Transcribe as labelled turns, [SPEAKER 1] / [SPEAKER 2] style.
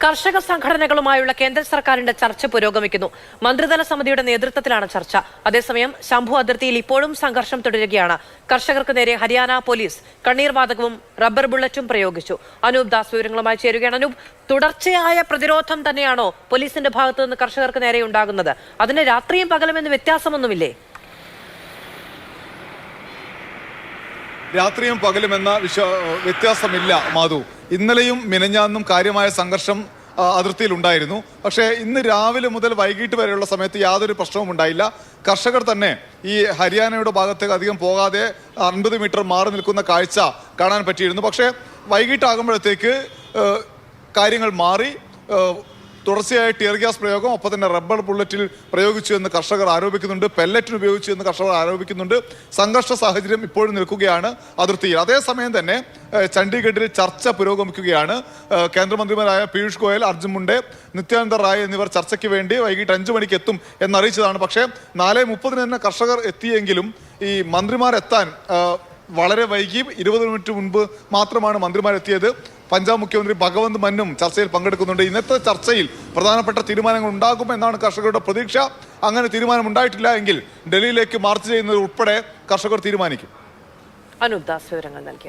[SPEAKER 1] കർഷക സംഘടനകളുമായുള്ള കേന്ദ്ര സർക്കാരിന്റെ ചർച്ച പുരോഗമിക്കുന്നു. മന്ത്രിതല സമിതിയുടെ നേതൃത്വത്തിലാണ് ചർച്ച. അതേസമയം ശംഭു അതിർത്തിയിൽ ഇപ്പോഴും സംഘർഷം തുടരുകയാണ്. കർഷകർക്ക് നേരെ ഹരിയാന പോലീസ് കണ്ണീർ വാതകവും റബ്ബർ ബുള്ളറ്റും പ്രയോഗിച്ചു. അനൂപ് ദാസ് വിവരങ്ങളുമായി ചേരുകയാണ്. അനൂപ്, തുടർച്ചയായ പ്രതിരോധം തന്നെയാണോ പോലീസിന്റെ ഭാഗത്തു നിന്ന് കർഷകർക്ക് നേരെ ഉണ്ടാകുന്നത്? അതിന് രാത്രിയും പകലുമെന്ന് വ്യത്യാസമൊന്നുമില്ലേ?
[SPEAKER 2] രാത്രിയും പകലുമെന്ന വ്യത്യാസമില്ല മാധു. ഇന്നലെയും മിനഞ്ഞാന്നും കാര്യമായ സംഘർഷം അതിർത്തിയിൽ ഉണ്ടായിരുന്നു. പക്ഷേ ഇന്ന് രാവിലെ മുതൽ വൈകിട്ട് വരെയുള്ള സമയത്ത് യാതൊരു പ്രശ്നവും ഉണ്ടായില്ല. കർഷകർ തന്നെ ഈ ഹരിയാനയുടെ ഭാഗത്തേക്ക് അധികം പോകാതെ 50 മീറ്റർ മാറി നിൽക്കുന്ന കാഴ്ച കാണാൻ പറ്റിയിരുന്നു. പക്ഷേ വൈകിട്ടാകുമ്പോഴത്തേക്ക് കാര്യങ്ങൾ മാറി. തുടർച്ചയായ ടിയർ ഗ്യാസ് പ്രയോഗം, ഒപ്പം തന്നെ റബ്ബർ ബുള്ളറ്റിൽ പ്രയോഗിച്ചു എന്ന് കർഷകർ ആരോപിക്കുന്നുണ്ട്. പെല്ലറ്റിന് ഉപയോഗിച്ചു എന്ന് കർഷകർ ആരോപിക്കുന്നുണ്ട്. സംഘർഷ സാഹചര്യം ഇപ്പോഴും നിൽക്കുകയാണ് അതിർത്തിയിൽ. അതേസമയം തന്നെ ചണ്ഡീഗഡിൽ ചർച്ച പുരോഗമിക്കുകയാണ്. കേന്ദ്രമന്ത്രിമാരായ പീയൂഷ് ഗോയൽ, അർജുൻ മുണ്ടെ, നിത്യാനന്ദ റായ് എന്നിവർ ചർച്ചയ്ക്ക് വേണ്ടി വൈകിട്ട് 5 മണിക്ക് എത്തും എന്നറിയിച്ചതാണ്. പക്ഷേ 4:30 തന്നെ കർഷകർ എത്തിയെങ്കിലും ഈ മന്ത്രിമാരെത്താൻ വളരെ വൈകി. 20 മിനിറ്റ് മുൻപ് മാത്രമാണ് മന്ത്രിമാരെത്തിയത്. പഞ്ചാബ് മുഖ്യമന്ത്രി ഭഗവന്ത് മന്നും ചർച്ചയിൽ പങ്കെടുക്കുന്നുണ്ട്. ഇന്നത്തെ ചർച്ചയിൽ പ്രധാനപ്പെട്ട തീരുമാനങ്ങൾ ഉണ്ടാകുമെന്നാണ് കർഷകരുടെ പ്രതീക്ഷ. അങ്ങനെ തീരുമാനം ഉണ്ടായിട്ടില്ല എങ്കിൽ ഡൽഹിയിലേക്ക് മാർച്ച് ചെയ്യുന്നത് ഉൾപ്പെടെ കർഷകർ തീരുമാനിക്കും.
[SPEAKER 1] അനൂപ് ദാസ് വിവരങ്ങൾ നൽകി.